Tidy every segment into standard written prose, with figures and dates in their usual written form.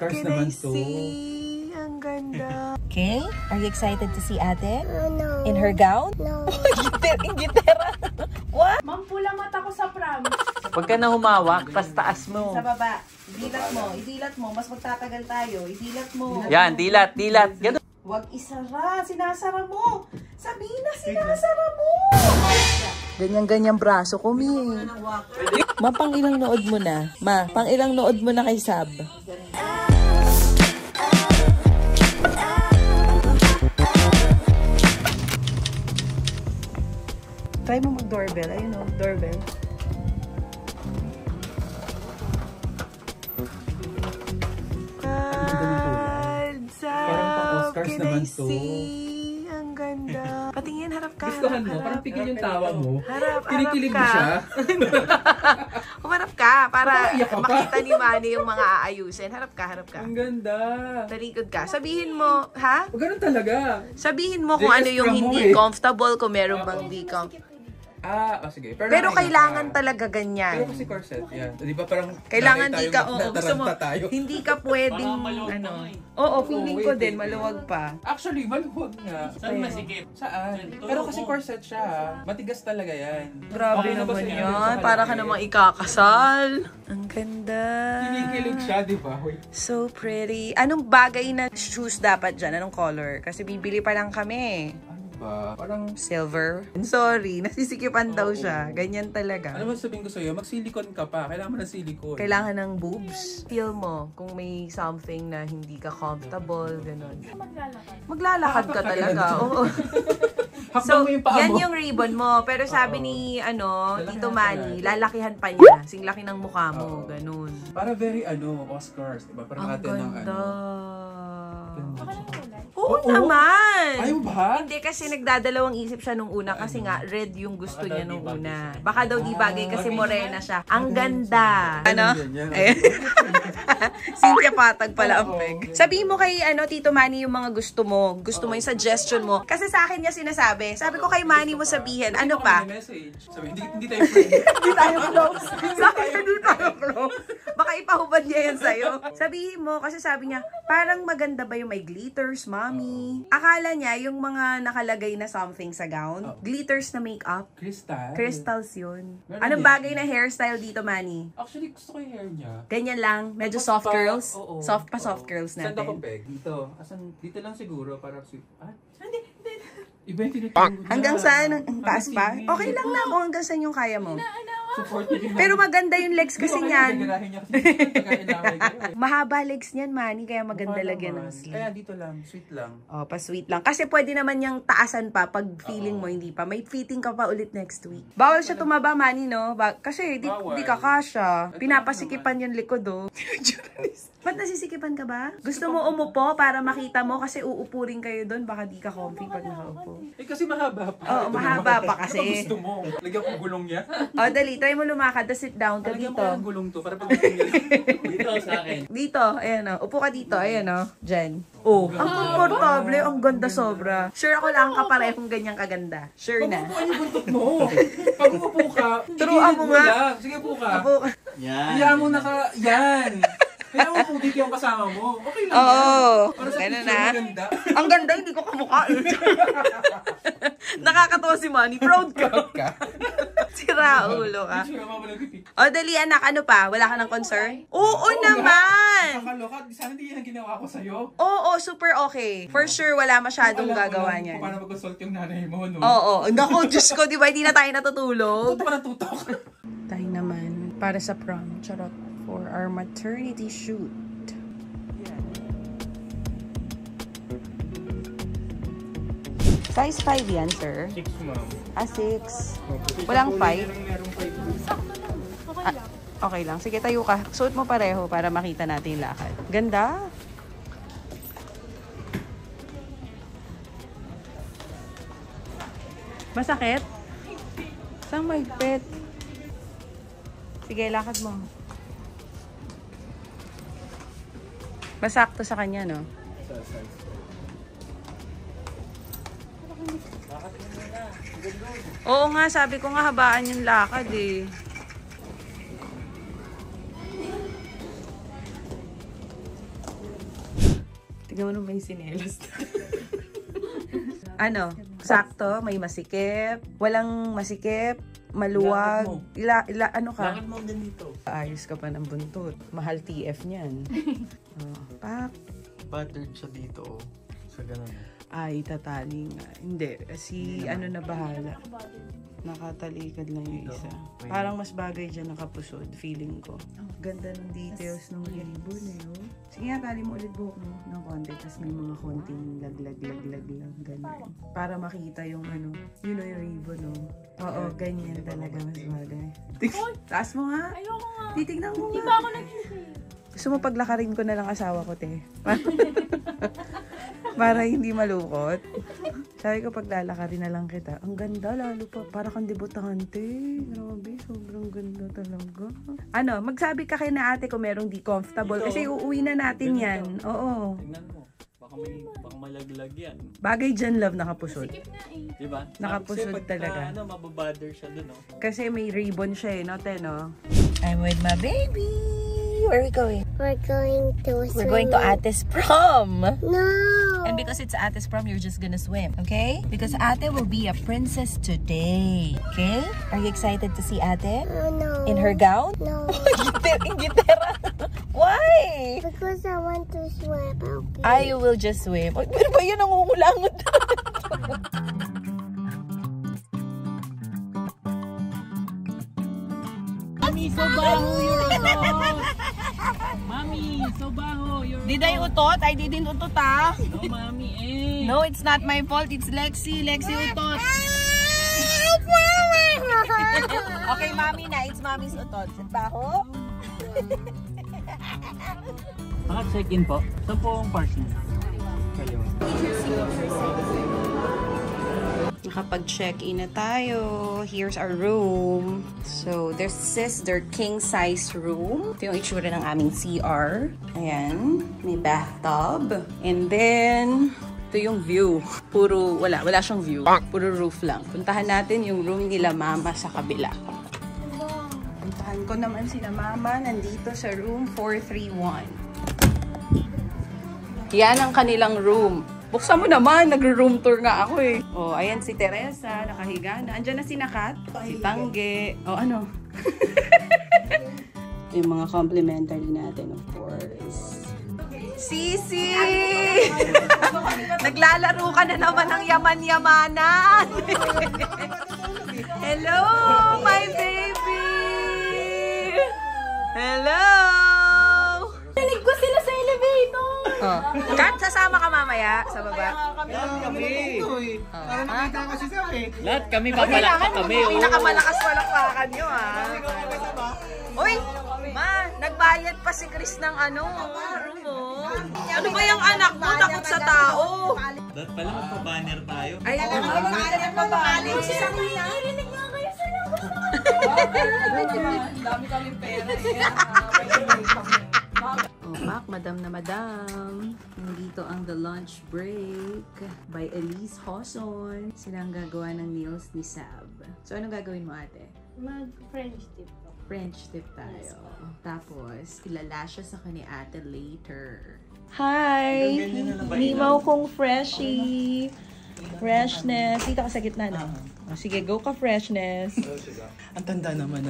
Oscars naman to. Ang ganda. Okay, are you excited to see ate? No. In her gown? No. Gitara. What? Ma'am, pula mata ko sa pram. Huwag ka na humawak, tas taas mo. Sa baba. Idilat mo. Mas magtatagal tayo. Idilat mo. Yan, dilat. Ganun. Huwag isara. Sinasara mo. Sabihin na, sinasara mo. Ganyan-ganyan braso ko, Mi. Ma, pang ilang nood mo na? Ma, pang ilang nood mo na kay Sab? Try mo mag-doorbell. Ayun o, doorbell. Parang pang-Oscars naman to. Ang ganda. Patingin, harap ka. Gustuhan mo, parang pigil yung tawa mo. Harap Kinikilig mo ka. siya. Humarap ka para Iyak ka pa. makita ni Manny yung mga aayusin. Harap ka. Ang ganda. Talikod ka. Sabihin mo, ha? O, ganun talaga. Sabihin mo kung JS ano yung from mo hindi eh. comfortable, kung meron bang di comfortable. Sige. Pero kailangan talaga ganyan. Pero kasi corset, yan. Di ba parang Kailangan nanay di ka, tayo, oo, gusto mo, nataranta tayo. hindi ka pwedeng, ano. Oo, feeling ko din, maluwag pa. Actually, maluwag nga. Saan masikip? Saan? Pero kasi corset siya. Matigas talaga yan. Grabe Okay na ba naman siya? yan. Para ka namang ikakasal. Ang ganda. Kinikilig siya, di ba? So pretty. Anong bagay na shoes dapat dyan? Anong color? Kasi bibili pa lang kami. Ba? Parang, Silver. Sorry, nasisikipan daw siya. Ganyan talaga. ano ba sabihin ko sa'yo? Mag-silicone ka pa. Kailangan mo ng silicone. Kailangan ng boobs. Feel mo kung may something na hindi ka comfortable, ganun. Maglalakad. Maglalakad ka talaga. Oo. Hakbang So, mo yung paa yan mo. yung ribbon mo. Pero sabi ni, Lalakihan Tito pa Manny, yan. lalakihan pa niya. Sing laki ng mukha mo. Oo. Ganun. Para very, Oscars. Diba? Parang Ang natin ng ganda. Baka lang kulay. Oo Oo. naman. Ayaw ba? Hindi kasi nagdadalawang isip siya nung una kasi nga red yung gusto niya nung una. Baka daw di bagay kasi morena siya. Ang ganda. Ano? Ayan. Cynthia Patag pala ang peg. Sabihin mo kay Tito Manny yung mga gusto mo. Gusto mo yung suggestion mo. Kasi sa akin niya sinasabi. Sabi ko kay Manny mo sabihin. Ano pa? Message. Sabi, hindi tayo friends. Hindi tayo close. Sa akin hindi tayo close. Baka ipahubad niya yan sa'yo. Sabihin mo, kasi sabi niya, parang maganda ba yung may glitters, mommy? Akala niya, yung mga nakalagay na something sa gown, glitters na makeup. Crystal. Crystals yun. Meron Anong yan. bagay na hairstyle dito, Manny? Actually, gusto ko yung hair niya. Ganyan lang. Medyo Tapos soft pa- curls. oo, Soft pa oo. soft curls Saan ako natin. peg? Dito. Dito lang siguro para sweet. Iba yung tinutulong ko. Hanggang saan? Ang taas pa? Okay lang na kung hanggang saan yung kaya mo. Supportive yung Pero maganda yung legs kasi niyan. niyan. Mahaba legs niyan, Manny, kaya maganda lagyan ng sleeve. Kaya dito lang, sweet lang. Oh, pa-sweet lang. Kasi pwede naman niyang taasan pa pag feeling mo hindi pa. May fitting ka pa ulit next week. Bawal siya tumaba, Manny, no? Kasi di ka kasha. Pinapasikipan yung likod, oh. Ba't nasisikipan ka ba? Gusto mo umupo para makita mo kasi uupo rin kayo doon. Baka di ka comfy pag nakaupo. Kasi mahaba pa. Oo, mahaba pa kasi. Ano ba gusto mo? Lagyan ko gulong niya. Oh, dali. Try mo lumakad. Tapos sit down ka Lagyan dito. ko yung gulong to para pag gusto niya. Dito sa akin. Dito. Ayan, oh. Upo ka dito. Ayan, oh. Diyan. Oh, ang komportable. Ang ganda sobra. Sure ako lang kaparehong ganyang kaganda. Sure na. Pag yung buntot mo. Pag umupo ka, Turuan mo nga. lang. Sige, upo ka. Upo ka. Yan mo yan. Kaya mo dito yung kasama mo. Okay lang Oo. yan. Para sa Ganun picture na. maganda. Ang ganda, hindi ko kamukha. Nakakatawa si Manny. Proud ka. Sira ulo ka. Picture naman walang pipi. O, dali anak. Ano pa? Wala ka ng concern? Oo naman. Nakakaloka. Sana hindi yan ang ginawa ko sa'yo. Oo, super okay. For sure, wala masyadong gagawa niyan. Paano mag-consult yung nanay mo, no? Oo. Naku, Diyos ko, di ba? Hindi na tayo natutulog. Tutok ka ng tutok. Tayo naman. Para sa prom. Charot. For our maternity shoot. Size 5 yan, sir. 6, ma'am. 6. Walang 5. Merong 5. Okay lang. Okay lang. Sige, tayo ka. Suot mo pareho para makita natin yung lakad. Ganda. Masakit? Saan mahigpit? Sige, lakad mo. Masakto sa kanya, no? Oo nga, sabi ko nga habaan yung lakad eh. Tignan mo nung may sinelas. Ano? Sakto, may masikip, walang masikip, maluwag. Ano ka? Lakad mo ganito. Ayos ka pa ng buntot. Mahal TF niyan. Pak. Buttered siya dito. Sa ganun. Ay, tatali nga. Hindi. Si ano na bahala. Nakatalikad lang yung isa. Parang mas bagay dyan nakapusod, feeling ko. Ganda ng details ng ribbon eh. Oh. Sige nga, tali mo ulit buhok mo ng konti. Tapos may mga konting laglag. Ganyan. Para makita yung ano, yun o yung ribbon oh. Oo, ganyan talaga mas bagay. Taas mo nga. Ayoko nga. Titignan mo Di nga. ba ako nag-isip? Gusto mo paglakarin ko na lang asawa ko, te. Para hindi malukot. Sabi ko, paglalakarin na lang kita. Ang ganda, lalo pa. Para kang debutante. Grabe, sobrang ganda talaga. Ano, magsabi ka kay na ate kung merong di comfortable. Kasi uuwi na natin yan. Oo. Tingnan mo. Baka malaglag yan. Bagay dyan, love, nakapusod. Skip na eh. Diba? Nakapusod Kasi pagka, talaga. Ano, mababother siya dun, no? Kasi may ribbon siya eh, no, te, no? I'm with my baby. Where are we going? We're going to swim. We're going to Ate's prom. No. And because it's Ate's prom, you're just gonna swim, okay? Because Ate will be a princess today, okay? Are you excited to see Ate? Oh, no. In her gown? No. Gitera. Why? Because I want to swim. Okay. I will just swim. Oy, pero ba yun ang umulangot? Mami, so baho yung utot! Mami, so baho yung utot! Did I utot? I didn't utot, ah. No, Mami, eh! No, it's not my fault. It's Lexi. Lexi utot. Okay, Mami na. It's Mami's utot. Baho? Naka-check-in po. Saan po ang parking? Kayo. Nakapag-check-in na tayo. Here's our room. So, this is their king-size room. Ito yung itsura ng aming CR. Ayan. May bathtub. And then, ito yung view. Puro, wala siyang view. Puro roof lang. Puntahan natin yung room nila mama sa kabila. Puntahan ko naman sila mama. Nandito sa room 431. Yan ang kanilang room. Buksan mo naman, nagro-room tour nga ako eh. Oh, ayan si Teresa, nakahiga na. Andiyan na si Nakat, si Tangge. Oh, ano? Yung mga complimentary natin, of course. Sisi! Naglalaro ka na naman ng yaman-yamanan. Hello, my baby! Hello! Nalig ko sila sa elevator! Oh. Kat, sasama ka mamaya sa baba. Lahat kami papalakpak kami. Oh. Pinakamalakas palakpakan nyo, ah. Uy, ma, nagbayad pa si Chris ng ano, room mo. Ano ba yung anak mo? Takot sa tao. Lahat pala magpa-banner tayo. Ay, ano ba? Mabaling siya. Narinig nga kayo sa labas. Dami kaming pera. Oh, Mac, madam na madam. Nandito ang The Lunch Break by Elise Hoson. Sila ang gagawa ng meals ni Sab. So, anong gagawin mo, ate? Mag-French tip. French tip tayo. Tapos, ilala siya sa kani ate later. Hi! Nimaw kong freshie. Freshness. Dito ka sa gitna na. Oh, sige, go ka freshness. Ang tanda naman.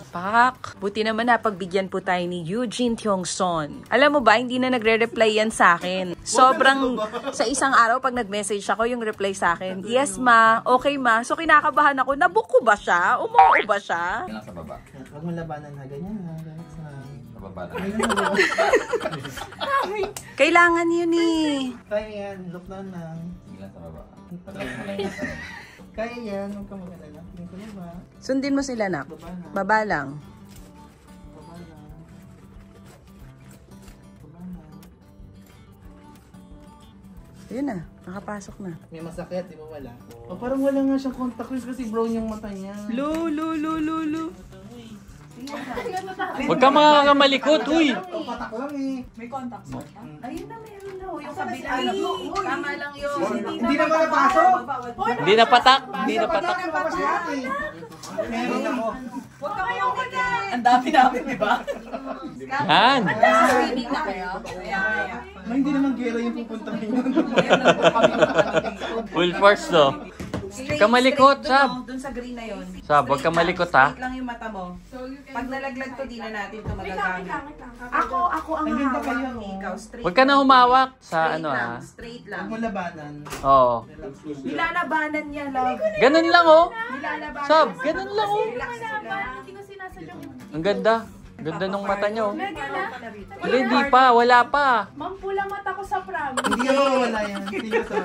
Pak! Buti naman na pagbigyan po tayo ni Eugene Tiongson. Alam mo ba, hindi na nagre-reply yan sa akin. Sobrang, sa isang araw pag nag-message ako, yung reply sa akin, yes ma, okay ma. So kinakabahan ako, nabook ko ba siya? Umuo ba siya? Yan sa baba. Huwag mo labanan na ganyan ha. Sa baba na. Kailangan yun eh. Kaya yan, look down lang. Sige lang sa baba. Kaya yan, huwag ka mag-alala. Hindi ko ba? Sundin mo sila, nak. Baba na. Baba lang. Baba na. Baba na. Yun na, nakapasok na. May masakit, di ba wala? Oh, parang wala nga siyang contact lens kasi brown yung mata niya. Lu. Huwag ka makakamalikot, uy! Oh, patak lang eh. Ayun na, meron na. Yung kabila. Tama lang yun. Hindi naman napasok. Hindi na patak. Hindi na patak. Meron ako. Huwag ka kayong Ang dami namin, di ba? Yan. Swimming na kayo? Ma, hindi naman gera yung pupuntahin yun. Full force to. Kamalikot, Sab. Doon sa green na yun. Sab, huwag ka malikot, ha? Straight lang yung mata mo. Pag nalaglag to, di na natin ito magagamit. Ako ang Ang ganda hawak. kayo, oh. Ikaw, straight. Huwag ka na humawak sa Straight ano, lang, ha? straight lang. Huwag mo labanan. Oo. Nilalabanan niya, love. Ganun lang, oh. Nilalabanan. Sab, ganun lang, oh. Relax sila. Hindi ko sinasadyang. Ang ganda. Ganda nung mata nyo. Mega na. Hindi pa, wala pa. Mampulang mata ko sa pram. Hindi ako mawala yan. Hindi ko sa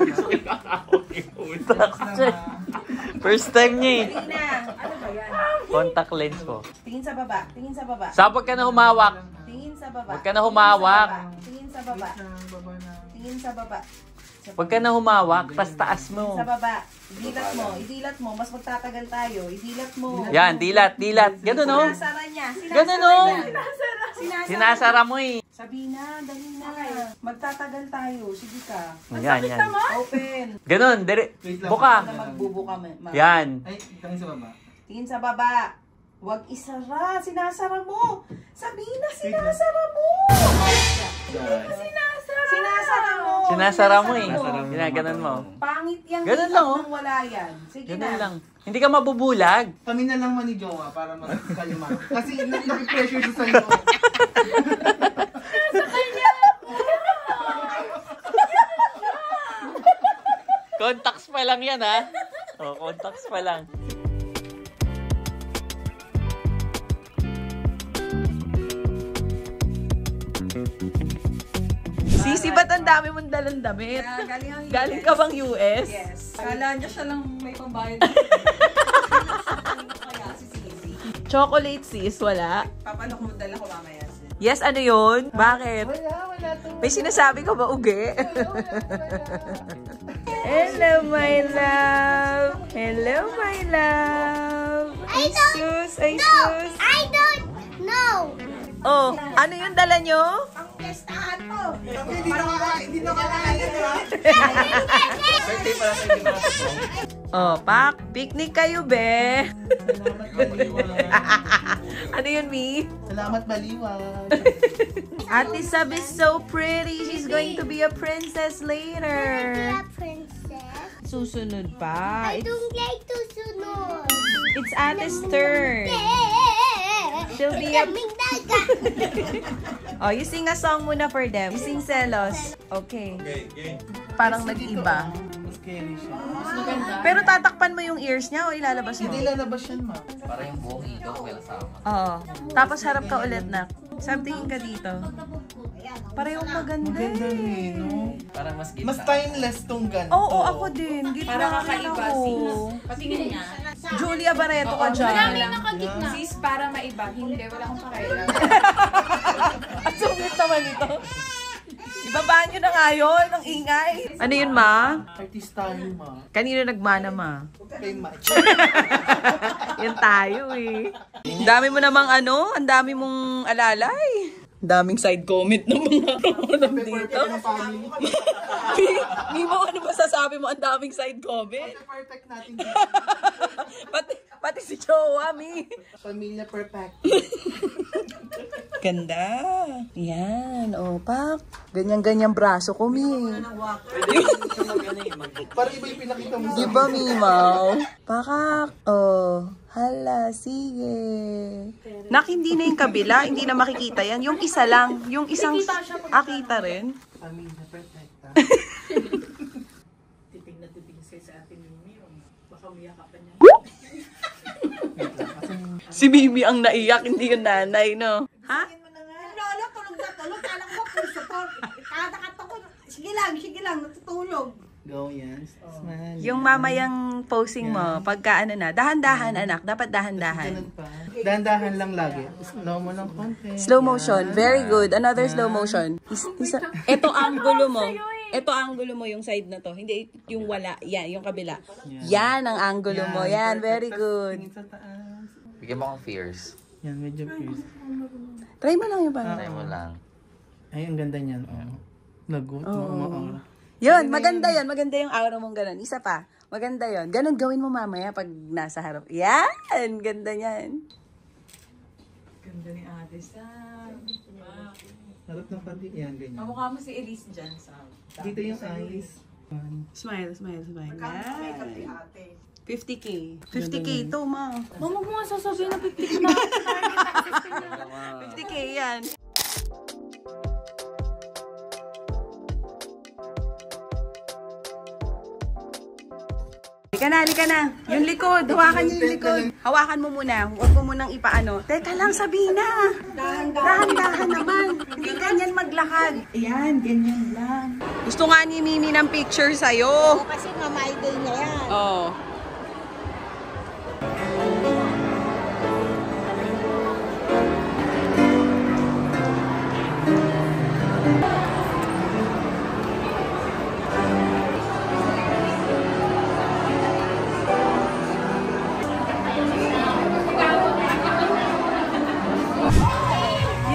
First time niya, eh. Dali na. Ano ba yan? Contact lens ko. Tingin sa baba. Tingin sa baba. Sab, huwag ka na humawak. Tingin sa baba. Huwag ka na humawak. Tingin sa baba. Tingin sa baba. Huwag ka na humawak, tas taas mo. Sa baba. Idilat mo. Idilat mo. Mas magtatagal tayo. Idilat mo. Yan, dilat, dilat. Ganun, oh. Sinasara niya. Ganun, oh. Sinasara. Sinasara mo, eh. Sabi na, dali na. Magtatagal tayo. Sige ka. Yan, yan. Open. Ganun, buka. Na magbubuka. Yan. Ay, tingin sa baba. Tingin sa baba. Huwag isara. Sinasara mo. Sabi na, sinasara mo. Sinasara mo. Sinasara mo, eh. Ginaganon mo. Pangit yung Ganun lang, oh. nang wala yan. Sige Ganun na. lang. Hindi ka mabubulag. Kami na lang man ni Jowa para magkalima. Kasi napipressure siya sa'yo. Contacts pa lang yan, ha? Oh, contacts pa lang. Sisi, ba't ang dami mong dalang damit? Galing ka bang US? Yes. Kala niya siya lang may pambayad. Kaya si Sisi. Chocolate sis, wala. Papanok mo dala ko mamaya. Yes, ano yun? Bakit? Wala to. May sinasabi ka ba, ugi? Hello, my love. Hello, my love. Ay, sus. Ay, sus. I don't know. Oh, ano yung dala nyo? Testahan to. Hindi na kakain. Birthday pala sa inyo mga po. Oh, pak, picnic kayo, be. Salamat baliwag. Ano yun, Mi? Salamat baliwag. Ate Sab is so pretty. She's going to be a princess later. Yeah, princess. Susunod pa. I don't like to sunod. It's Ate's turn. She'll be a... Daming dagat. Oh, you sing a song muna for them. You sing Celos. Okay. Parang nag-iba. Mas scary siya. Pero tatakpan mo yung ears niya o ilalabas mo? Hindi lalabas yan, ma. Para yung buong ito, well sama. Oo. Tapos harap ka ulit na. Sab, tingin ka dito. Parehong maganda Maganda eh. rin, no? Para mas gitna. Mas timeless tong ganito. Oo, ako din. Gitna Para rin kakaiba, ako. sis. Patingin niya. Julia Barreto ka Marami dyan. nakagitna. Sis, para maiba. Hindi, wala akong pakailan. Ang sungit naman ito. Ibabaan nyo na nga yun. Ang ingay. Ano yun, ma? Artistahin, ma. Kanino nagmana, ma? Kay ma. Yan tayo eh. Ang dami mo namang ano, ang dami mong alalay. Ang daming side comment ng mga dito. Mimo, ano ba sasabi mo? Ang daming side comment. Perfect natin dito. pati si Jowa, Mi. Pamilya perfect. Ganda. Yan, opak. Ganyan-ganyan braso ko, Mi. Para iba yung pinakita mo sa Di ba, Mimaw? Pakak. Oh. Hala, sige. Nak, hindi na yung kabila. Hindi na makikita yan. Yung isa lang. Yung isang... Kita rin. pamilya perfect. Tipig na tipig sa ating Mimi. Baka miyakapan niya. Si Mimi ang naiyak, hindi yung nanay, no? Ha? Lolo, tulog na tulog. Kala ko po, support. Kada-kata ko, sige lang, natutulog. Go, yan. Smile. Yung mamayang posing mo, pagka ano na, dahan-dahan anak, dapat dahan-dahan. Ganun pa. Dahan-dahan lang lagi. Slow mo lang konti. Slow motion, very good. Another slow motion. Ito angulo mo. Ito angulo mo yung side na to. Hindi yung wala. Yan, yung kabila. Yan ang angulo mo. Yan, very good. Tingin sa taas. Bigyan mo akong fears. Yan, medyo fierce. Try mo lang yung parang. Try mo lang. Ay, ang ganda niyan. Oh. Lagot. Oh. Yun, maganda yun. Maganda yung aura mong ganun. Isa pa. Maganda yun. Ganun gawin mo mamaya pag nasa harap. Yan! Ganda niyan. Ganda ni Ate Sam. Harap ng pati. Yan, ganyan. Kamukha mo si Elise dyan, Sam. Dito yung eyes. Smile, smile, smile. Magkano makeup ni ate? 50K. 50K to, ma. Mama mo nga sasabihin na 50 na. 50K yan. Halika na. Yung likod. Hawakan niyo yung likod. Hawakan mo muna. Huwag mo munang ipaano. Teka lang, Sabina. Dahan-dahan naman. Hindi ganyan maglakad. Ayan, ganyan lang. Gusto nga ni Mimi ng picture sa'yo. Kasi mamay day niya yan. Oo.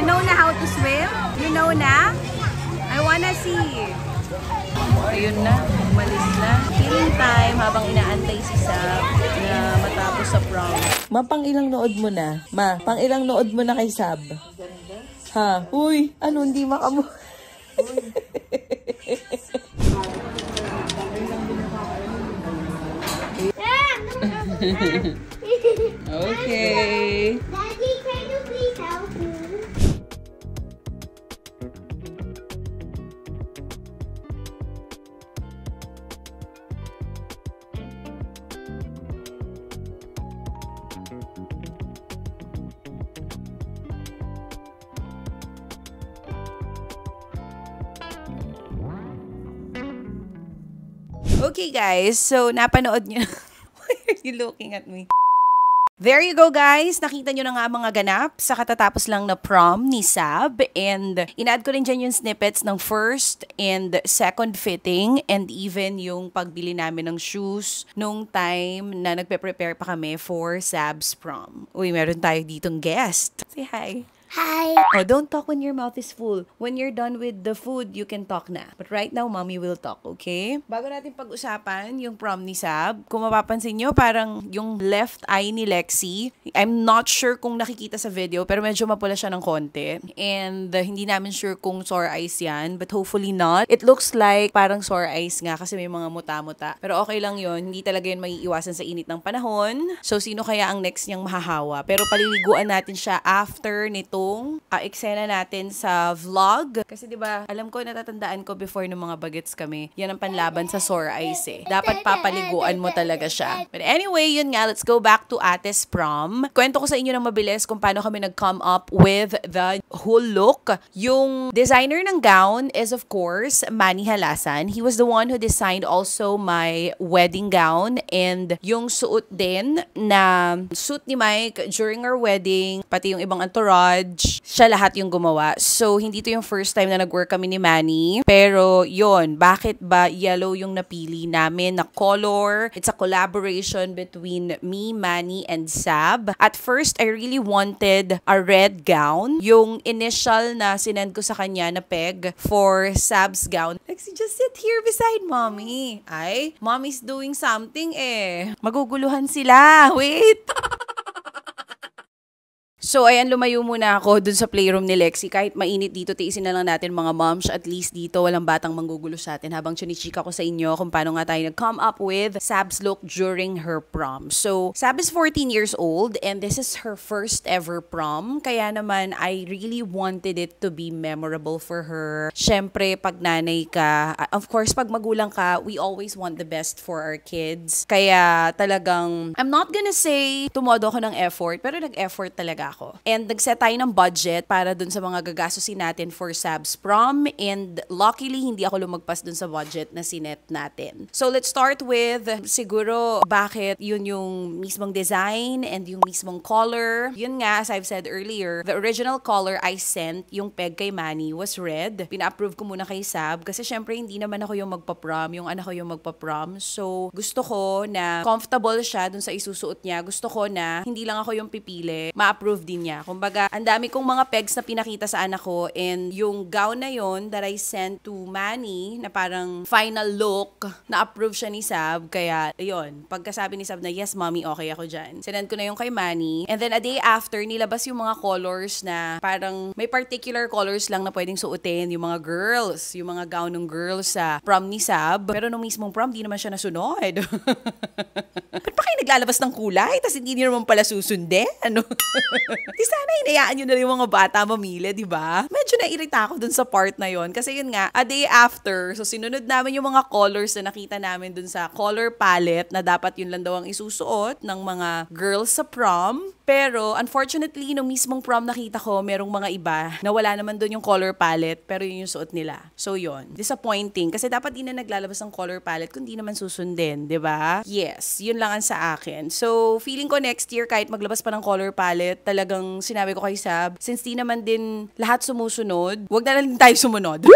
You know na how to swim? You know na? I wanna see. Ayun na, umalis na. Healing time habang inaantay si Sab na matapos sa prom. Ma, pang ilang nood mo na? Ma, pang ilang nood mo na kay Sab? Ha? Uy, ano, hindi makamu... Okay. Daddy, can you please help me? Okay guys, so napanood nyo. Why are you looking at me? There you go guys, nakita nyo na nga mga ganap sa katatapos lang na prom ni Sab, and in-add ko rin dyan yung snippets ng first and second fitting and even yung pagbili namin ng shoes nung time na nagpe-prepare pa kami for Sab's prom. Uy, meron tayo ditong guest. Say hi. Hi. Oh, don't talk when your mouth is full. When you're done with the food, you can talk na. But right now, mommy will talk, okay? Bago natin pag-usapan yung prom ni Sab, kung mapapansin nyo, parang yung left eye ni Lexi, I'm not sure kung nakikita sa video, pero medyo mapula siya ng konti. And hindi namin sure kung sore eyes yan, but hopefully not. It looks like parang sore eyes nga kasi may mga muta-muta. Pero okay lang yun, hindi talaga yun maiiwasan sa init ng panahon. So, sino kaya ang next niyang mahahawa? Pero paliliguan natin siya after nito eksena natin sa vlog. Kasi 'di ba, alam ko, natatandaan ko before ng mga bagets kami, yan ang panlaban sa sore eyes eh. Dapat papaliguan mo talaga siya. But anyway, yun nga, let's go back to Ate's prom. Kwento ko sa inyo ng mabilis kung paano kami nag-come up with the whole look. Yung designer ng gown is of course Manny Halasan. He was the one who designed also my wedding gown, and yung suot din na suit ni Mike during our wedding, pati yung ibang entourage, siya lahat yung gumawa. So, hindi to yung first time na nag-work kami ni Manny. Pero, yun, bakit ba yellow yung napili namin na color? It's a collaboration between me, Manny, and Sab. At first, I really wanted a red gown. Yung initial na sinend ko sa kanya na peg for Sab's gown. Lexi, just sit here beside mommy. Ay, mommy's doing something eh. Maguguluhan sila. Wait! So, ayan, lumayo muna ako dun sa playroom ni Lexi. Kahit mainit dito, tiisin na lang natin mga moms. At least dito, walang batang manggugulo sa atin. Habang chinichika ko sa inyo kung paano nga tayo nag-come up with Sab's look during her prom. So, Sab is 14 years old and this is her first ever prom. Kaya naman, I really wanted it to be memorable for her. Syempre, pag nanay ka, of course, pag magulang ka, we always want the best for our kids. Kaya talagang, I'm not gonna say tumodo ako ng effort, pero nag-effort talaga ako. And nag-set tayo ng budget para dun sa mga gagastusin natin for Sab's prom, and luckily hindi ako lumagpas dun sa budget na sinet natin. So let's start with siguro bakit yun yung mismong design and yung mismong color. Yun nga, as I've said earlier, the original color I sent, yung peg kay Manny, was red. Pina-approve ko muna kay Sab kasi syempre hindi naman ako yung magpa-prom, yung anak ko yung magpa-prom. So gusto ko na comfortable siya dun sa isusuot niya. Gusto ko na hindi lang ako yung pipili, ma-approve na-approve din niya. Kumbaga, ang dami kong mga pegs na pinakita sa anak ko and yung gown na yon that I sent to Manny na parang final look, na-approve siya ni Sab. Kaya, yun, pagkasabi ni Sab na, yes, mommy, okay ako dyan. Sinend ko na yung kay Manny. And then, a day after, nilabas yung mga colors na parang may particular colors lang na pwedeng suotin yung mga girls, yung mga gown ng girls sa prom ni Sab. Pero nung mismong prom, di naman siya nasunod. Ba't pa kayo naglalabas ng kulay? Tapos hindi niyo naman pala susundin? Ano? Di sana hinayaan nyo na yung mga bata mamili, di ba? Medyo nairita ako dun sa part na yon. Kasi yun nga, a day after, so sinunod namin yung mga colors na nakita namin dun sa color palette na dapat yun lang daw ang isusuot ng mga girls sa prom. Pero, unfortunately, nung mismong prom nakita ko, merong mga iba na wala naman dun yung color palette, pero yun yung suot nila. So, yun. Disappointing. Kasi dapat di na naglalabas ng color palette kung di naman susundin, di ba? Yes, yun lang ang sa akin. So, feeling ko next year, kahit maglabas pa ng color palette, talagang sinabi ko kay Sab, since di naman din lahat sumusunod, wag na lang tayo sumunod.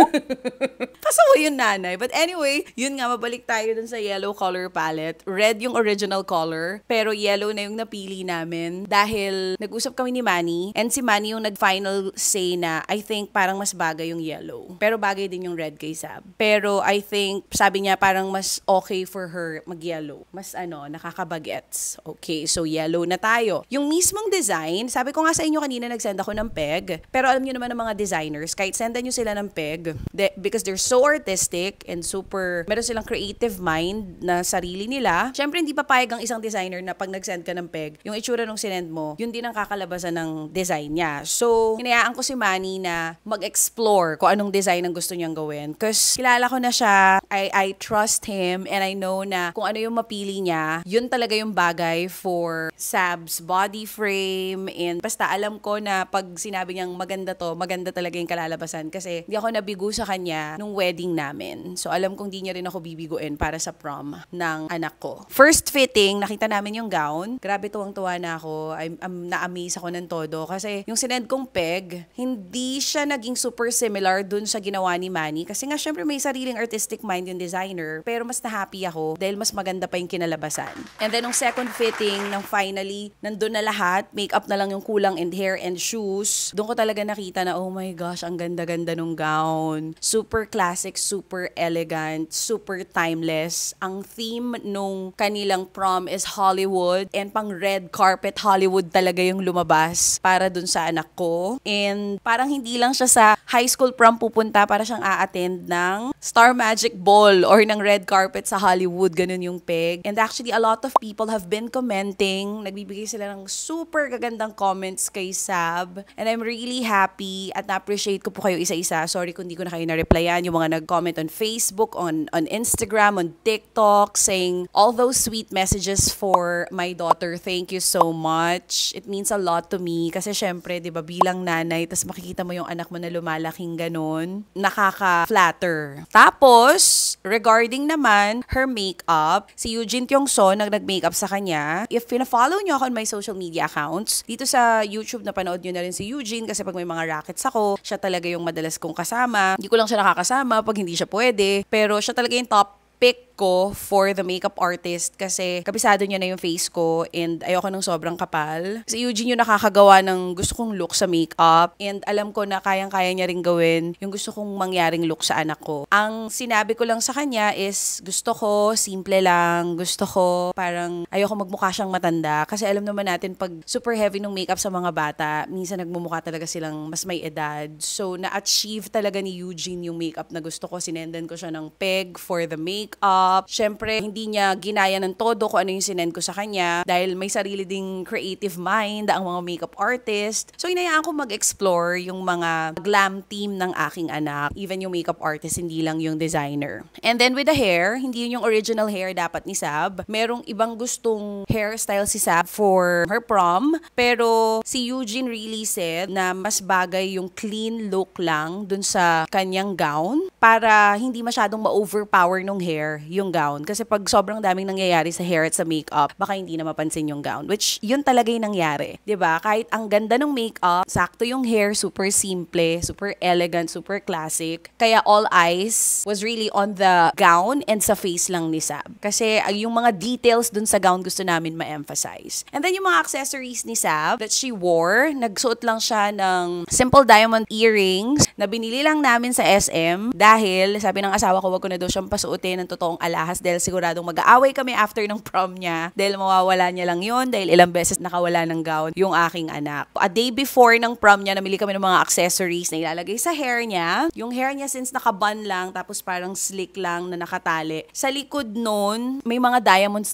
Pasawa yun, nanay. But anyway, yun nga, mabalik tayo dun sa yellow color palette. Red yung original color, pero yellow na yung napili namin. Dahil nag-usap kami ni Manny, and si Manny yung nag-final say na I think parang mas bagay yung yellow. Pero bagay din yung red kay Sab. Pero I think, sabi niya parang mas okay for her mag-yellow. Mas nakakabagets. Okay, so yellow na tayo. Yung mismong design, sabi ko nga sa inyo kanina nag-send ako ng peg, pero alam niyo naman ng mga designers, kahit sendan niyo sila ng peg, because they're so artistic and super, meron silang creative mind na sarili nila. Syempre, hindi papayag ang isang designer na pag nag-send ka ng peg, yung itsura nung sinend mo, yun din ang kakalabasan ng design niya. So, hinayaan ko si Manny na mag-explore kung anong design ang gusto niyang gawin. Kasi kilala ko na siya, I trust him, and I know na kung ano yung mapili niya, yun talaga yung bagay for Sab's body frame, and basta alam ko na pag sinabi niyang maganda to, maganda talaga yung kalalabasan kasi di ako nabigo sa kanya nung wedding namin. So, alam kong di niya rin ako bibiguin para sa prom ng anak ko. First fitting, nakita namin yung gown. Grabe, tuwang-tuwa na ako. Na-amaze ako ng todo kasi yung sinend kong peg, hindi siya naging super similar dun sa ginawa ni Manny kasi nga syempre may sariling artistic mind yung designer, pero mas na-happy ako dahil mas maganda pa yung kinalabasan. And then, nung second fitting, nang finally, nandun na lahat, makeup na lang yung kulang and hair and shoes, doon ko talaga nakita na, oh my gosh, ang ganda-ganda nung gown. Super classic, super elegant, super timeless. Ang theme nung kanilang prom is Hollywood, and pang red carpet Hollywood talaga yung lumabas para dun sa anak ko. And parang hindi lang siya sa high school prom pupunta, para siyang a-attend ng Star Magic Ball or ng red carpet sa Hollywood, ganun yung peg. And actually, a lot of people have been commenting, nagbibigay sila ng super gagandang comments kay Sab. And I'm really happy at na-appreciate ko po kayo isa-isa. Sorry kung hindi ko na kayo na-replyan. Yung mga nag-comment on Facebook, on Instagram, on TikTok, saying all those sweet messages for my daughter. Thank you so much. It means a lot to me. Kasi syempre, di ba, bilang nanay, tas makikita mo yung anak mo na lumalaking ganun, nakaka-flatter. Tapos, regarding naman her makeup, si Eugene Tiongso nag-makeup sa kanya. If pina-follow nyo ako on my social media accounts, dito sa YouTube napanood nyo na rin si Eugene kasi pag may mga rackets ako, siya talaga yung madalas kong kasama. Hindi ko lang siya nakakasama pag hindi siya pwede, pero siya talaga yung top pick ko for the makeup artist kasi kabisado niya na yung face ko and ayoko ng sobrang kapal. Si Eugene yung nakakagawa ng gusto kong look sa makeup and alam ko na kayang-kaya niya rin gawin yung gusto kong mangyaring look sa anak ko. Ang sinabi ko lang sa kanya is gusto ko simple lang, gusto ko parang ayoko magmukha siyang matanda kasi alam naman natin pag super heavy ng makeup sa mga bata, minsan nagmumukha talaga silang mas may edad. So na-achieve talaga ni Eugene yung makeup na gusto ko. Sinendan ko siya ng peg for the makeup. Syempre, hindi niya ginaya ng todo kung ano yung sinend ko sa kanya dahil may sarili ding creative mind ang mga makeup artist. So, hinayaan ko mag-explore yung mga glam team ng aking anak. Even yung makeup artist, hindi lang yung designer. And then with the hair, hindi yun yung original hair dapat ni Sab. Merong ibang gustong hairstyle si Sab for her prom. Pero si Eugene really said na mas bagay yung clean look lang dun sa kanyang gown para hindi masyadong ma-overpower nung hair yung gown. Kasi pag sobrang daming nangyayari sa hair at sa makeup, baka hindi na mapansin yung gown. Which, yun talaga yung nangyari. 'Di ba? Kahit ang ganda ng makeup, sakto yung hair, super simple, super elegant, super classic. Kaya all eyes was really on the gown and sa face lang ni Sab. Kasi yung mga details dun sa gown gusto namin ma-emphasize. And then yung mga accessories ni Sab that she wore, nagsuot lang siya ng simple diamond earrings na binili lang namin sa SM dahil sabi ng asawa ko wag ko na daw siyang pasuotin ng totoong alahas dahil siguradong mag-aaway kami after ng prom niya dahil mawawala niya lang yun dahil ilang beses nakawala ng gown yung aking anak. A day before ng prom niya, namili kami ng mga accessories na ilalagay sa hair niya. Yung hair niya since naka-bun lang tapos parang slick lang na nakatali. Sa likod nun, may mga diamonds,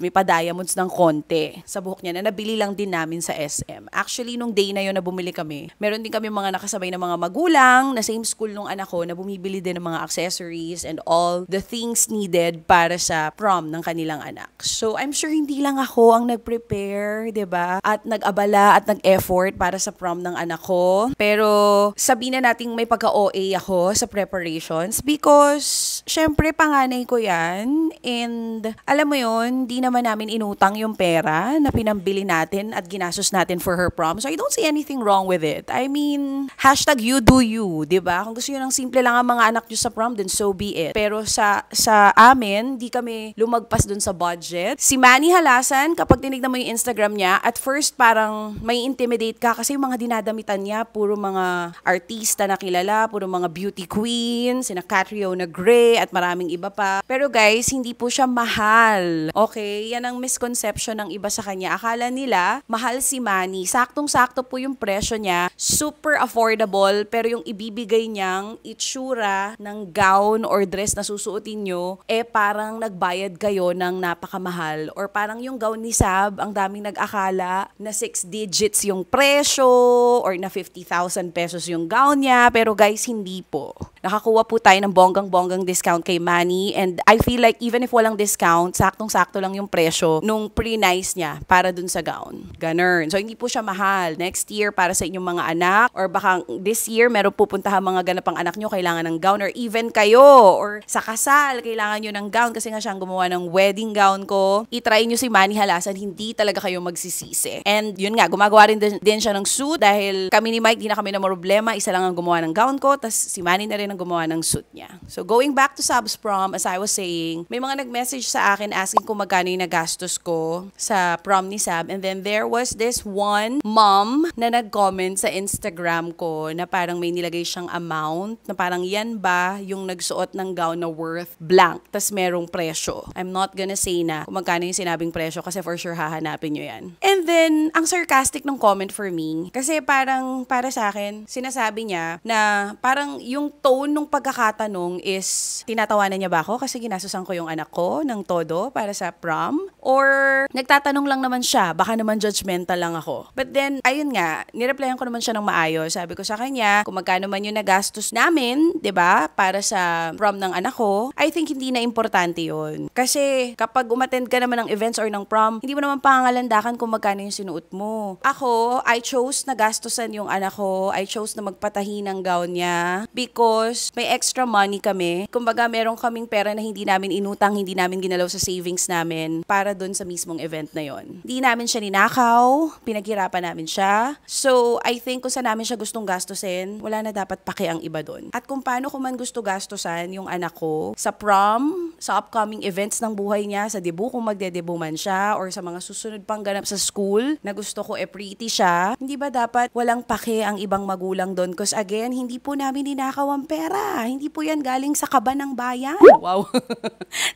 may pa-diamonds ng konti sa buhok niya na nabili lang din namin sa SM. Actually, nung day na yun na bumili kami, meron din kami mga nakasabay na mga magulang na same school nung anak ko na bumibili din ng mga accessories and all the things needed para sa prom ng kanilang anak. So, I'm sure hindi lang ako ang nag-prepare, 'di ba? At nag-abala at nag-effort para sa prom ng anak ko. Pero, sabihin na nating may pagka-OA ako sa preparations because, syempre, panganay ko yan. And, alam mo yun, di naman namin inutang yung pera na pinambili natin at ginastos natin for her prom. So, I don't see anything wrong with it. I mean, hashtag you do you, diba? Kung gusto nyo ng simple lang ang mga anak nyo sa prom, then so be it. Pero sa amin, di kami lumagpas dun sa budget. Si Manny Halasan, kapag tinignan mo yung Instagram niya, at first parang may intimidate ka kasi yung mga dinadamitan niya, puro mga artista na kilala, puro mga beauty queens, sina Catriona Gray at maraming iba pa. Pero guys, hindi po siya mahal. Okay? Yan ang misconception ng iba sa kanya. Akala nila, mahal si Manny. Saktong-sakto po yung presyo niya. Super affordable, pero yung ibibigay niyang itsura ng gown or dress na susuotin nyo, parang nagbayad kayo ng napakamahal. Or parang yung gown ni Sab, ang daming nag-akala na 6 digits yung presyo or na 50,000 pesos yung gown niya. Pero guys, hindi po. Nakakuha po tayo ng bonggang-bonggang discount kay Manny and I feel like even if walang discount, saktong-sakto lang yung presyo nung pre-nice niya para dun sa gown. Ganun. So, hindi po siya mahal. Next year, para sa inyong mga anak or baka this year, meron pupuntahan mga ganapang anak nyo, kailangan ng gown or even kayo or sa kasal, kailangan nyo ng gown kasi nga siyang gumawa ng wedding gown ko. I-try nyo si Manny Halasan, hindi talaga kayo magsisisi. And yun nga, gumagawa rin din siya ng suit dahil kami ni Mike, di na kami na problema. Isa lang ang gumawa ng gown ko, tas si Manny na rin ang gumawa ng suit niya. So, going back to Sab's prom, as I was saying, may mga nag-message sa akin asking kung magkano yung nagastos ko sa prom ni Sab. And then there was this one mom na nag-comment sa Instagram ko na parang may nilagay siyang amount na parang yan ba yung nagsuot ng gown na worth blank tas merong presyo. I'm not gonna say na kung magkano yung sinabing presyo kasi for sure hahanapin nyo yan. And then, ang sarcastic ng comment for me kasi parang para sa akin, sinasabi niya na parang yung tone nung pagkakatanong is tinatawanan niya ba ako kasi ginastosan ko yung anak ko ng todo para sa prom? Or nagtatanong lang naman siya, baka naman judgmental lang ako. But then, ayun nga, nireplyan ko naman siya ng maayos. Sabi ko sa kanya, kung magkano man yung nagastos namin, 'di ba, para sa prom ng anak ko, I think hindi na importante yun. Kasi kapag umattend ka naman ng events or ng prom, hindi mo naman pangangalandakan kung magkano yung sinuot mo. Ako, I chose na gastusan yung anak ko. I chose na magpatahi ng gown niya because may extra money kami. Kumbaga, meron kaming pera na hindi namin inutang, hindi namin ginalaw sa savings namin para dun sa mismong event na yon. Hindi namin siya ninakaw, pinaghirapan namin siya. So, I think kung saan namin siya gustong gastusin, wala na dapat paki ang iba dun. At kung paano ko man gusto gastusan yung anak ko sa prom, sa upcoming events ng buhay niya, sa debut kung magde-debut man siya, or sa mga susunod pang ganap sa school na gusto ko pretty siya, hindi ba dapat walang paki ang ibang magulang dun? Because again, hindi po namin ninakaw ang pera. Hindi po yan galing sa kaba ng bayan. Wow.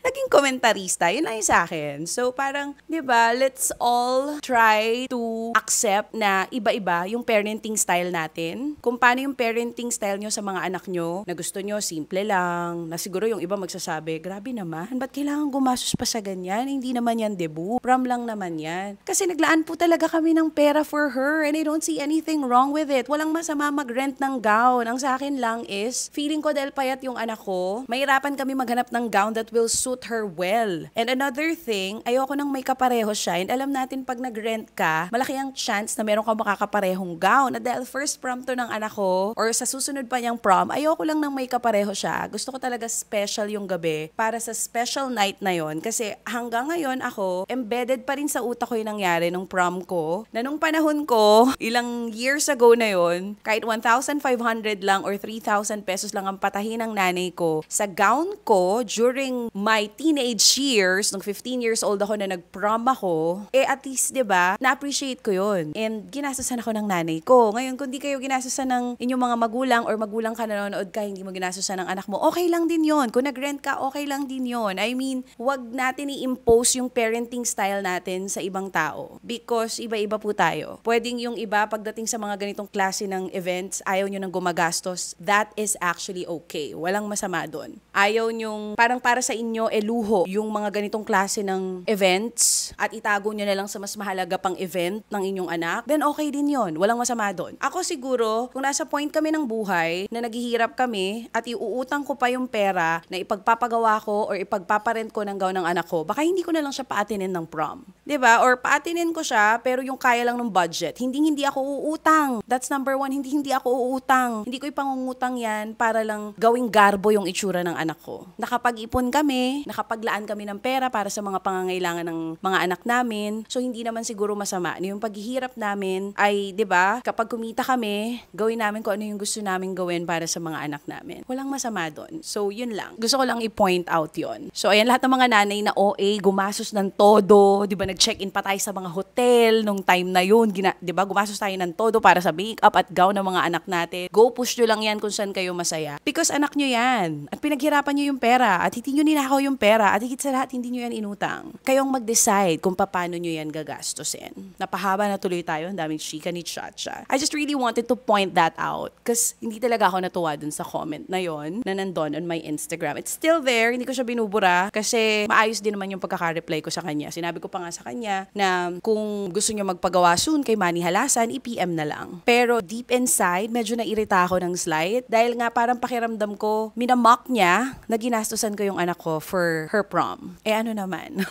Naging komentarista. Yun lang yung sa akin. So, parang, di ba, let's all try to accept na iba-iba yung parenting style natin. Kung paano yung parenting style nyo sa mga anak nyo, na gusto nyo simple lang, na siguro yung iba magsasabi, grabe naman, ba't kailangan gumastos pa sa ganyan? Hindi naman yan debut. Prom lang naman yan. Kasi naglaan po talaga kami ng pera for her and I don't see anything wrong with it. Walang masama mag-rent ng gown. Ang sa akin lang is, feeling ko dahil payat yung anak ko, mahirapan kami maghanap ng gown that will suit her well. And another thing, ayoko nang may kapareho siya. And alam natin pag nag-rent ka, malaki ang chance na meron ka makakaparehong gown. At dahil first prom to ng anak ko, or sa susunod pa niyang prom, ayoko lang nang may kapareho siya. Gusto ko talaga special yung gabi para sa special night na yon. Kasi hanggang ngayon ako, embedded pa rin sa utak ko yung nangyari nung prom ko. Na nung panahon ko, ilang years ago na yon, kahit 1,500 lang or 3,000 pesos lang ang patahin ng nanay ko sa gown ko during my teenage years, nung 15 years old ako na nag-prom ako, at least, diba, na-appreciate ko yun. And ginastosan ako ng nanay ko. Ngayon, kung di kayo ginastosan ng inyong mga magulang or magulang ka nanonood ka, hindi mo ginastosan ng anak mo, okay lang din yon. Kung nag-rent ka, okay lang din yon. I mean, wag natin i-impose yung parenting style natin sa ibang tao. Because iba-iba po tayo. Pwedeng yung iba, pagdating sa mga ganitong klase ng events, ayaw nyo nang gumagastos. That is actually okay. Walang masama doon. Ayaw nyong, parang para sa inyo, luho yung mga ganitong klase ng events at itago nyo na lang sa mas mahalaga pang event ng inyong anak, then okay din yon. Walang masama doon. Ako siguro, kung nasa point kami ng buhay na naghihirap kami at iuutang ko pa yung pera na ipagpapagawa ko or ipagpaparent ko ng gown ng anak ko, baka hindi ko na lang siya paatinin ng prom. 'Di ba? Or paatinin ko siya pero yung kaya lang ng budget. Hindi ako uutang. That's number one. Hindi ako uutang. Hindi ko ipangungutang yan para lang gawing garbo yung itsura ng anak ko. Nakapag-ipon kami, nakapaglaan kami ng pera para sa mga pangangailangan ng mga anak namin. So hindi naman siguro masama. Yung paghihirap namin ay, 'di ba? Kapag kumita kami, gawin namin kung ano yung gusto namin gawin para sa mga anak namin. Walang masama doon. So yun lang. Gusto ko lang i-point out yun. So ayan, lahat ng mga nanay na OA, gumasos ng todo, 'di ba? Nag-check-in pa tayo sa mga hotel nung time na yun. 'Di ba? Gumasos tayo ng todo para sa makeup at gown ng mga anak natin. Go push nyo lang yan kung saan kayo masaya. Because anak nyo yan. At pinaghirapan nyo yung pera. At hindi nyo ninakaw yung pera. At higit sa lahat, hindi nyo yan inutang. Kayong mag-decide kung paano nyo yan gagastusin. Napahaba na tuloy tayo. Ang daming chika ni Chacha. I just really wanted to point that out. Kasi hindi talaga ako natuwa dun sa comment na yon na nandun on my Instagram. It's still there. Hindi ko siya binubura. Kasi maayos din naman yung pagkaka-reply ko sa kanya. Sinabi ko pa nga sa kanya na kung gusto nyo magpagawa soon kay Manny Halasan, i-PM na lang. Pero deep inside, medyo nairita ako ng slight dahil nga parang pakiramdam ko, minamock niya na ginastusan ko yung anak ko for her prom. Ano naman?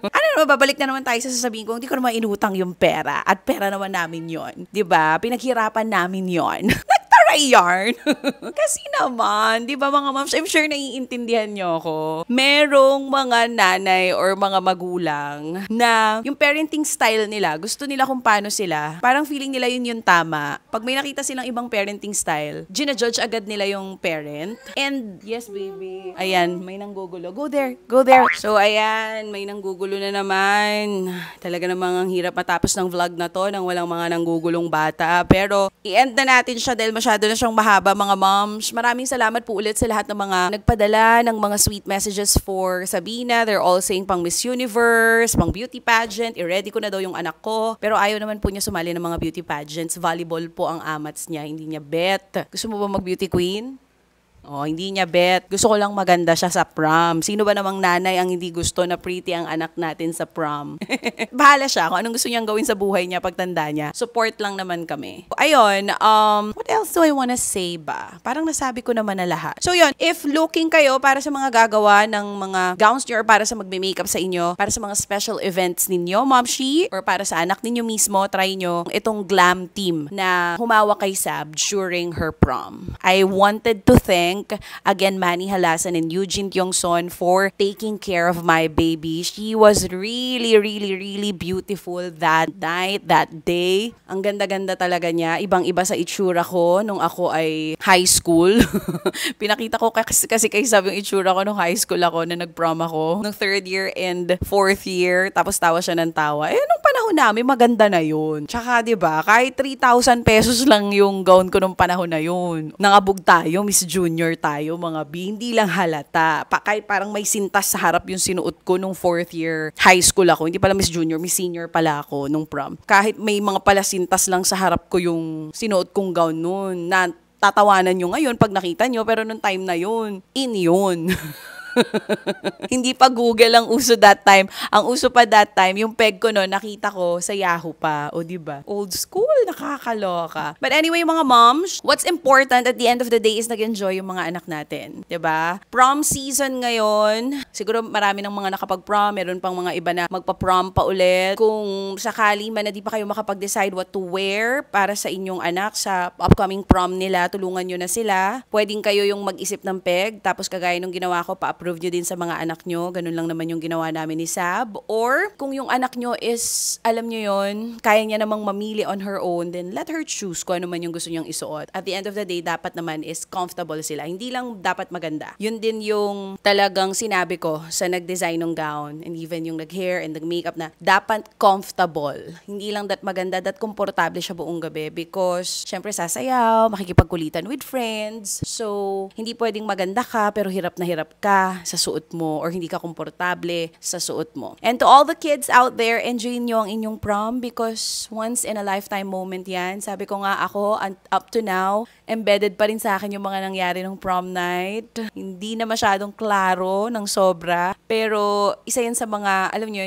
Ano naman, babalik na naman tayo sa sasabihin ko, hindi ko naman inutang yung pera at pera naman namin yon. 'Di ba? Pinaghirapan namin yon. Yarn. Kasi naman, di ba mga moms, I'm sure naiintindihan nyo ako. Merong mga nanay or mga magulang na yung parenting style nila, gusto nila kung paano sila. Parang feeling nila yun yung tama. Pag may nakita silang ibang parenting style, ginajudge agad nila yung parent. And, yes baby, ayan, may nanggugulo. Go there, go there. So, ayan, may nanggugulo na naman. Talaga namang ang hirap matapos ng vlog na to nang walang mga nanggugulong bata. Pero, i-end na natin siya dahil masyado na siyang mahaba mga moms. Maraming salamat po ulit sa lahat ng mga nagpadala ng mga sweet messages for Sabina. They're all saying pang Miss Universe, pang beauty pageant. I-ready ko na daw yung anak ko. Pero ayaw naman po niya sumali ng mga beauty pageants. Volleyball po ang amats niya. Hindi niya bet. Gusto mo ba mag-beauty queen? Oh, hindi niya bet. Gusto ko lang maganda siya sa prom. Sino ba namang nanay ang hindi gusto na pretty ang anak natin sa prom? Bahala siya kung anong gusto niyang gawin sa buhay niya pagtanda niya. Support lang naman kami. Ayun, what else do I wanna say ba? Parang nasabi ko naman na lahat. So yun, if looking kayo para sa mga gagawa ng mga gowns niyo or para sa magme-makeup sa inyo, para sa mga special events ninyo, Momshi, or para sa anak ninyo mismo, try nyo itong glam team na humawa kay Sab during her prom. I wanted to thank again Manny Halasan and Eugene Tiongson for taking care of my baby. She was really, really, really beautiful that night, that day. Ang ganda-ganda talaga niya. Ibang-iba sa itsura ko nung ako ay high school. Pinakita ko kasi kay Sab yung itsura ko nung high school ako na nag-prom ako. Nung 3rd year and 4th year. Tapos tawa siya ng tawa. Nung panahon namin, maganda na yun. Tsaka, diba, kahit 3,000 pesos lang yung gown ko nung panahon na yun. Nangabog tayo, Miss Junior tayo, mga B. Hindi lang halata. Kahit parang may sintas sa harap yung sinuot ko nung 4th year high school ako. Hindi pala Miss Junior, Miss Senior pala ako nung prom. Kahit may mga palasintas lang sa harap ko yung sinuot kong gown noon. Na tatawanan nyo ngayon pag nakita nyo, pero nung time na yun, in yun. Hindi pa Google ang uso that time. Ang uso pa that time, yung peg ko no, nakita ko sa Yahoo pa. O diba? Old school, nakakaloka. But anyway, mga moms, what's important at the end of the day is nag-enjoy yung mga anak natin. Diba? Prom season ngayon. Siguro marami ng mga nakapag-prom. Meron pang mga iba na magpa-prom pa ulit. Kung sakali man na di pa kayo makapag-decide what to wear para sa inyong anak sa upcoming prom nila, tulungan nyo na sila. Pwedeng kayo yung mag-isip ng peg. Tapos kagaya nung ginawa ko, pa-approve nyo din sa mga anak nyo. Ganun lang naman yung ginawa namin ni Sab. Or kung yung anak nyo is, alam nyo yon, kaya niya namang mamili on her own, then let her choose kung ano man yung gusto niyang isuot. At the end of the day, dapat naman is comfortable sila. Hindi lang dapat maganda. Yun din yung talagang sinabi ko sa nag-design ng gown and even yung nag-hair and nag-makeup na dapat comfortable. Hindi lang that maganda, that komportable siya buong gabi because syempre sasayaw, makikipagkulitan with friends. So, hindi pwedeng maganda ka pero hirap na hirap ka sa suot mo or hindi ka komportable sa suot mo. And to all the kids out there, enjoy nyo ang inyong prom because once in a lifetime moment yan. Sabi ko nga ako, up to now, embedded pa rin sa akin yung mga nangyari ng prom night. Hindi na masyadong klaro ng sobra. Pero isa yan sa mga, alam nyo,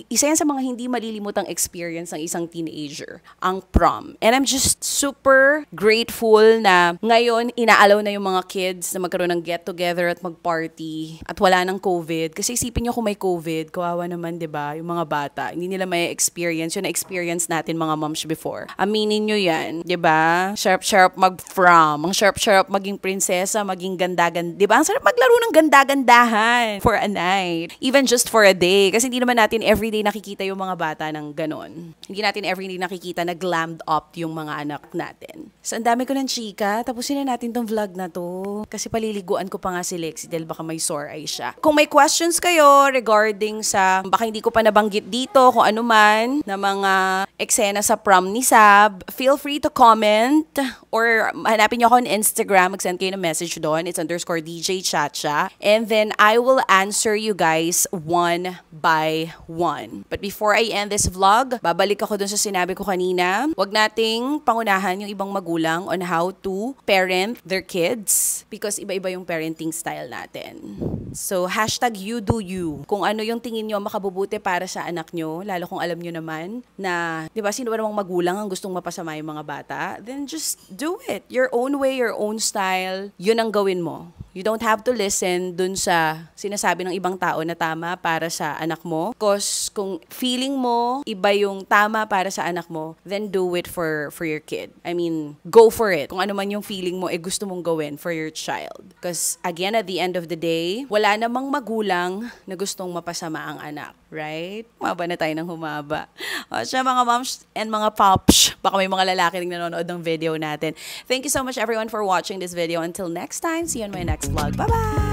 isa yan sa mga hindi malilimutang experience ng isang teenager, ang prom. And I'm just super grateful na ngayon inaalaw na yung mga kids na magkaroon ng get-together at mag-party at wala ng COVID. Kasi isipin nyo kung may COVID, kawawa naman, diba? Yung mga bata, hindi nila may experience. Yung na-experience natin mga moms before. Aminin nyo yan, diba? Sharp-sharp mag-prom. Ang sharp-sharp maging prinsesa, maging ganda-ganda. Diba? Ang sarap maglaro ng ganda-gandahan for a night. Even just for a day. Kasi hindi naman natin everyday nakikita yung mga bata ng ganon. Hindi natin everyday nakikita na glammed up yung mga anak natin. So, ang dami ko ng chika. Tapusin na natin tong vlog na to. Kasi paliliguan ko pa nga si Lexi dahil baka may sore eye siya. Kung may questions kayo regarding sa, baka hindi ko pa nabanggit dito, kung ano man, na mga eksena sa prom ni Sab, feel free to comment or hanapin nyo ako on Instagram, mag-send kayo ng message doon. It's _DJ Chacha. And then, I will answer you guys one by one. But before I end this vlog, babalik ako dun sa sinabi ko kanina. Huwag nating pangunahan yung ibang magulang on how to parent their kids because iba-iba yung parenting style natin. So, #YouDoYou. Kung ano yung tingin nyo makabubuti para sa anak nyo, lalo kung alam nyo naman na, di ba, sino ba namang magulang ang gustong mapasama yung mga bata, then just do it. Your own way, your own style, yun ang gawin mo. You don't have to listen dun sa sinasabi ng ibang tao na tama para sa anak mo. Because kung feeling mo iba yung tama para sa anak mo, then do it for your kid. I mean, go for it. Kung ano man yung feeling mo, gusto mong gawin for your child. Because again, at the end of the day, wala namang magulang na gustong mapasama ang anak. Right? Humaba na tayo ng humaba. O siya mga moms and mga pops, baka may mga lalaki rin nanonood ng video natin. Thank you so much everyone for watching this video. Until next time, see you on my next vlog. Bye-bye!